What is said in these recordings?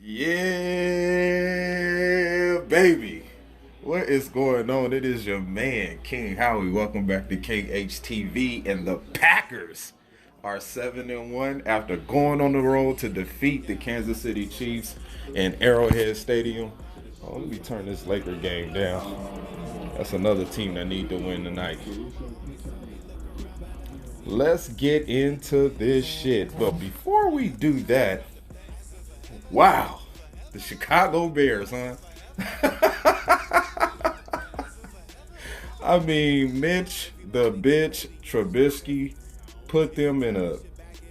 Yeah, baby. What is going on? It is your man, King Howie. Welcome back to KHTV. And the Packers are 7-1 after going on the road to defeat the Kansas City Chiefs in Arrowhead Stadium. Oh, let me turn this Laker game down. That's another team that need to win tonight. Let's get into this shit. But before we do that, wow, the Chicago Bears, huh? I mean, Mitch, the bitch, Trubisky put them in a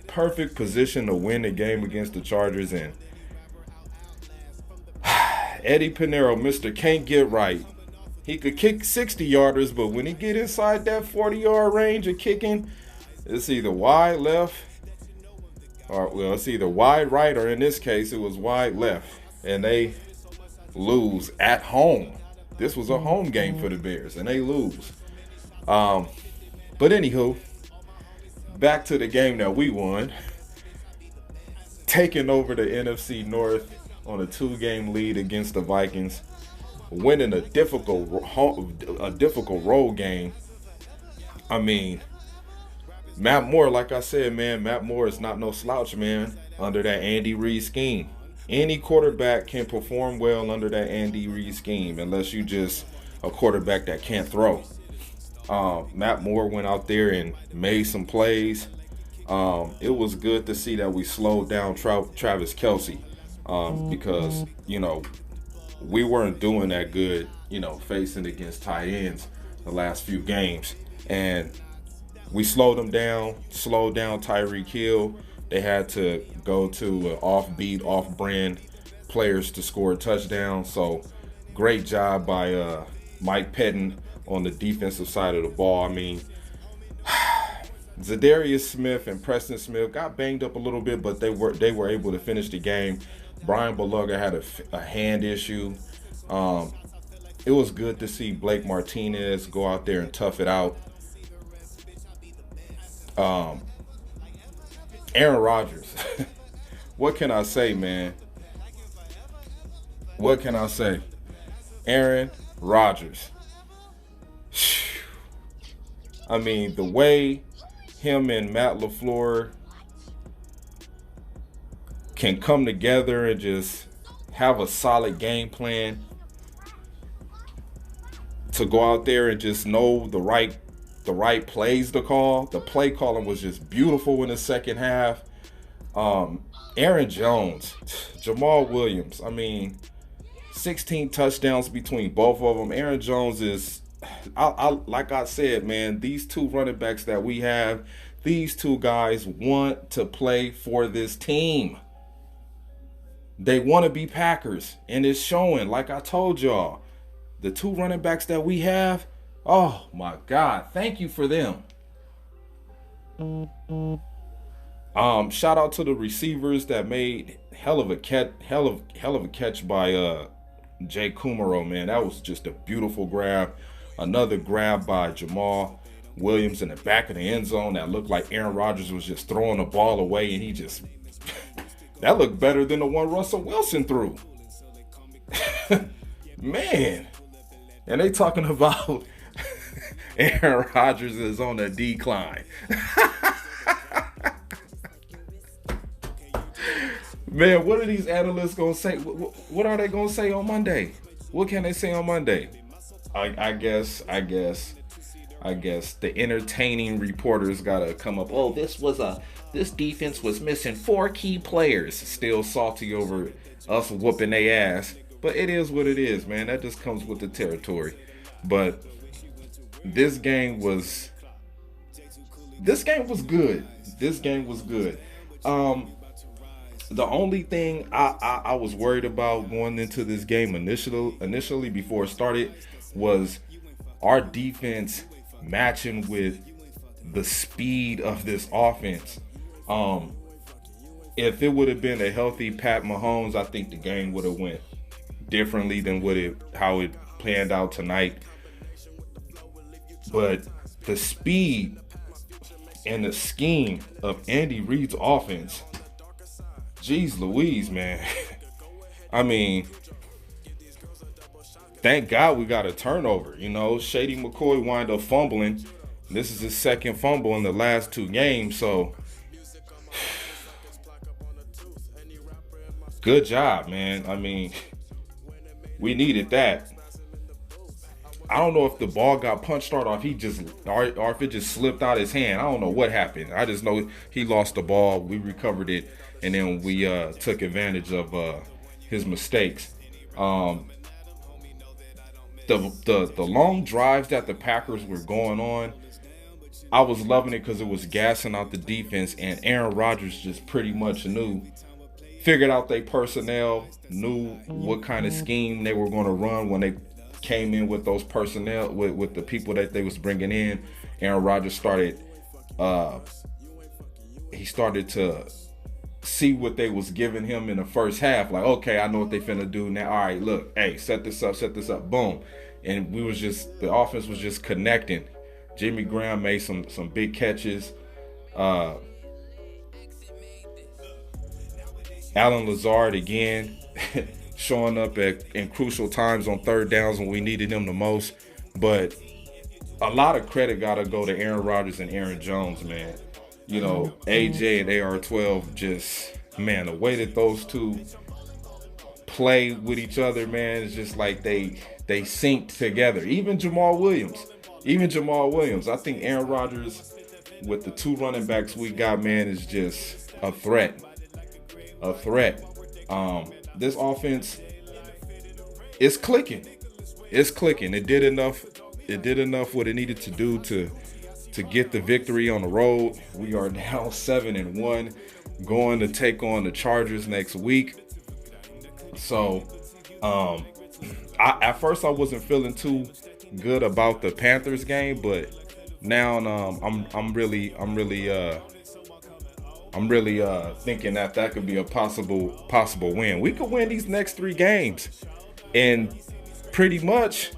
perfect position to win the game against the Chargers. And Eddie Pinero, Mr. Can't Get Right. He could kick 60-yarders, but when he get inside that 40-yard range of kicking, it's either wide left, or well, it's either wide right, or in this case, it was wide left. And they lose at home. This was a home game for the Bears, and they lose. But anywho, back to the game that we won. Taking over the NFC North on a 2-game lead against the Vikings, winning a difficult road game. I mean, Matt Moore, like I said, man, Matt Moore is not no slouch, man, under that Andy Reid scheme. Any quarterback can perform well under that Andy Reid scheme, unless you just a quarterback that can't throw. Matt Moore went out there and made some plays. It was good to see that we slowed down Travis Kelce, because, we weren't doing that good, facing against tight ends the last few games. And we slowed them down, slowed down Tyreek Hill. They had to go to offbeat, off-brand players to score a touchdown. So great job by Mike Pettin on the defensive side of the ball. I mean, Zadarius Smith and Preston Smith got banged up a little bit, but they were able to finish the game. Brian Bulaga had a hand issue. It was good to see Blake Martinez go out there and tough it out. Aaron Rodgers. What can I say, man? What can I say? Aaron Rodgers. I mean, the way him and Matt LaFleur can come together and just have a solid game plan to go out there and just know the right plays to call. The play calling was just beautiful in the second half. Aaron Jones, Jamal Williams, I mean, 16 touchdowns between both of them. Aaron Jones is, like I said, man, these two running backs that we have, these two guys want to play for this team. They want to be Packers, and it's showing. Like I told y'all, the two running backs that we have, oh my God, thank you for them. Shout out to the receivers that made hell of a catch by Jay Kumaro, man. That was just a beautiful grab. Another grab by Jamal Williams in the back of the end zone that looked like Aaron Rodgers was just throwing the ball away, and he just that looked better than the one Russell Wilson threw. Man. And they talking about Aaron Rodgers is on a decline. Man, what are these analysts going to say? What are they going to say on Monday? What can they say on Monday? I guess the entertaining reporters got to come up. Oh, this defense was missing 4 key players. Still salty over us whooping their ass. But it is what it is, man. That just comes with the territory. But this game was good. This game was good. The only thing I was worried about going into this game initially before it started was our defense matching with the speed of this offense. If it would have been a healthy Pat Mahomes, I think the game would have went differently than how it planned out tonight. But the speed and the scheme of Andy Reid's offense, geez Louise, man. I mean, thank God we got a turnover. Shady McCoy wind up fumbling. This is his second fumble in the last two games. So, good job, man. I mean, we needed that. I don't know if the ball got punched out or if or if it just slipped out his hand. I don't know what happened. I just know he lost the ball. We recovered it, and then we took advantage of his mistakes. The long drives that the Packers were going on, I was loving it because it was gassing out the defense, and Aaron Rodgers just pretty much figured out their personnel, knew what kind of scheme they were going to run when they came in with those personnel, with the people that they was bringing in. Aaron Rodgers started to see what they was giving him in the first half. Like, okay, I know what they finna do now. All right, look, hey, set this up, boom. And the offense was just connecting. Jimmy Graham made some big catches. Allen Lazard again showing up in crucial times on third downs when we needed him the most. But a lot of credit got to go to Aaron Rodgers and Aaron Jones, man. AJ and AR-12, just, man, the way that those two play with each other, man, is just like they synced together. Even Jamal Williams. I think Aaron Rodgers, with the two running backs we got, man, is just a threat. This offense is clicking. It did enough what it needed to do to get the victory on the road. We are now 7-1, going to take on the Chargers next week. So, at first I wasn't feeling too good about the Panthers game, but now I'm really thinking that could be a possible win. We could win these next 3 games, and pretty much,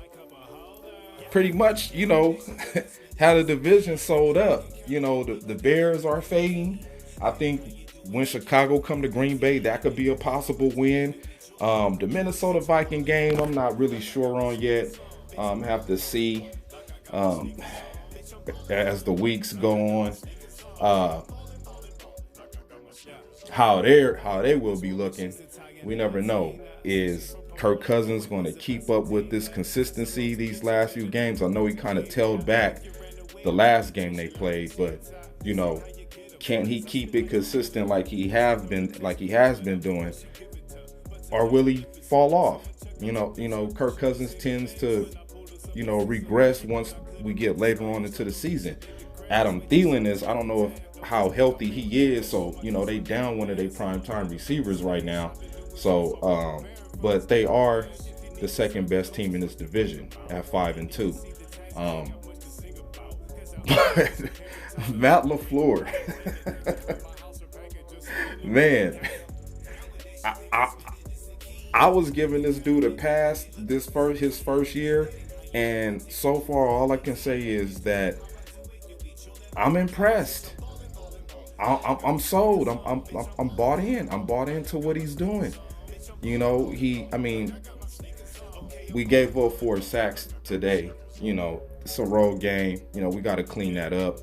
how the division sold up. The Bears are fading. I think when Chicago come to Green Bay, that could be a possible win. The Minnesota Viking game, I'm not really sure on yet. Have to see as the weeks go on how they will be looking. We never know. Is Kirk Cousins going to keep up with this consistency these last few games? I know he kind of tailed back the last game they played, but can he keep it consistent like he has been doing, or will he fall off? Kirk Cousins tends to regress once we get later on into the season. Adam Thielen is, I don't know how healthy he is, so they down one of their primetime receivers right now. So but they are the second best team in this division at 5-2. But Matt LaFleur, man, I was giving this dude a pass his first year, and so far all I can say is that I'm impressed. I'm sold. I'm bought in. I'm bought into what he's doing. We gave up 4 sacks today. It's a road game. We got to clean that up.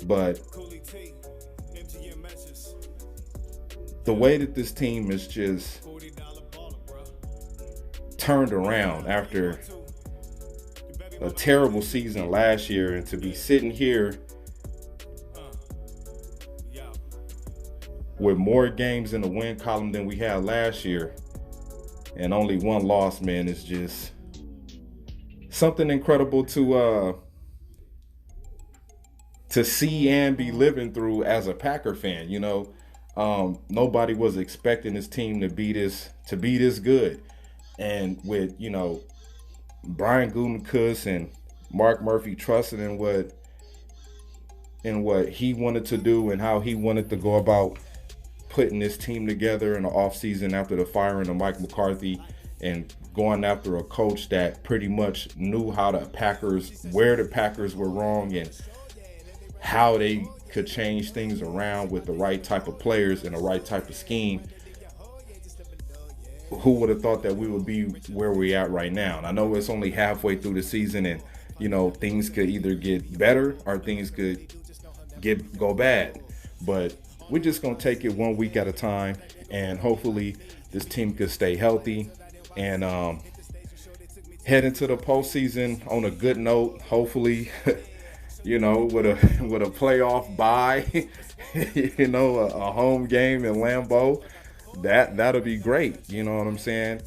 But the way that this team is just turned around after a terrible season last year, and to be sitting here with more games in the win column than we had last year and only 1 loss, man, is just something incredible to see and be living through as a Packer fan. Nobody was expecting this team to be this good, and with Brian Gutekunst and Mark Murphy trusting in what he wanted to do and how he wanted to go about putting this team together in the offseason after the firing of Mike McCarthy, and going after a coach that pretty much knew where the Packers were wrong and how they could change things around with the right type of players and the right type of scheme. who would have thought that we would be where we're at right now? And I know it's only halfway through the season, and things could either get better or things could go bad. But we're just gonna take it one week at a time, and hopefully this team could stay healthy and head into the postseason on a good note. Hopefully, with a playoff bye, a home game in Lambeau, that'll be great. You know what I'm saying?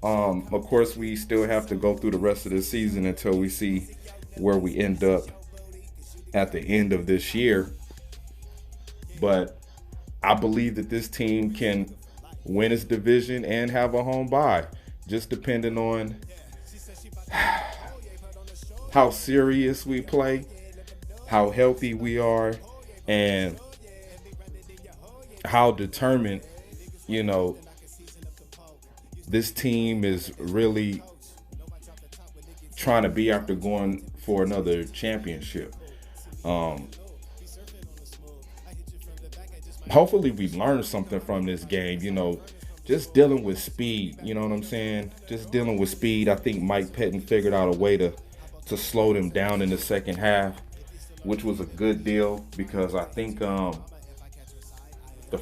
Of course, we still have to go through the rest of the season until we see where we end up at the end of this year. But I believe that this team can win its division and have a home bye, just depending on how serious we play, how healthy we are, and how determined, this team is really trying to be after going for another championship. Hopefully we learned something from this game, just dealing with speed, you know what I'm saying? Just dealing with speed. I think Mike Pettin figured out a way to slow them down in the second half, which was a good deal, because I think the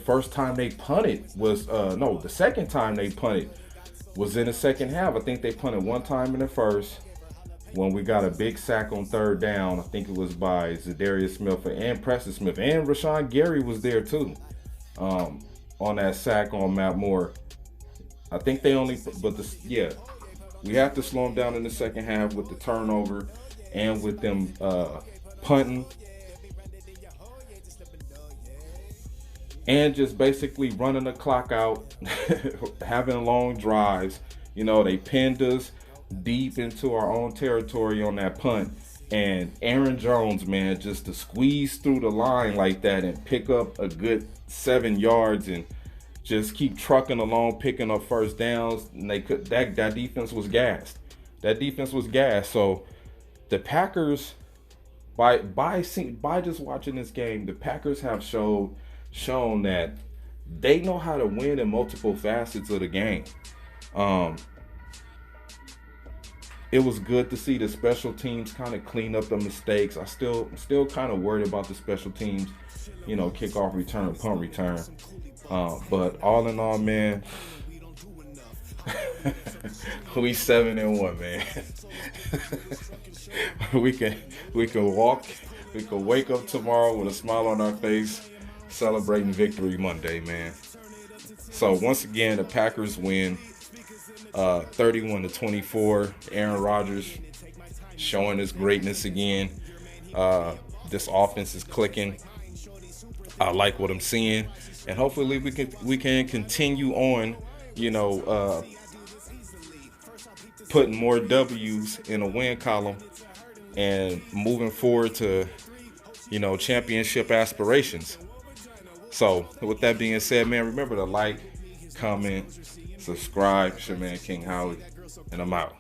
first time they punted was the second time they punted was in the second half. I think they punted one time in the first when we got a big sack on third down. I think it was by Zadarius Smith and Preston Smith, and Rashawn Gary was there too on that sack on Matt Moore. I think they only, we have to slow them down in the second half with the turnover and with them punting and just basically running the clock out, having long drives. They pinned us deep into our own territory on that punt. And Aaron Jones, man, just to squeeze through the line like that and pick up a good 7 yards and just keep trucking along, picking up first downs. And that defense was gassed. So the Packers, by just watching this game, the Packers have shown that they know how to win in multiple facets of the game. It was good to see the special teams kind of clean up the mistakes. I'm still kind of worried about the special teams, kickoff return, punt return. But all in all, man, we 7-1, man. we can wake up tomorrow with a smile on our face, celebrating Victory Monday, man. So once again, the Packers win 31-24. Aaron Rodgers showing his greatness again. This offense is clicking. I like what I'm seeing, and hopefully we can continue on, putting more W's in a win column and moving forward to, championship aspirations. So with that being said, man, remember to like, comment, subscribe. It's your man King Howie, and I'm out.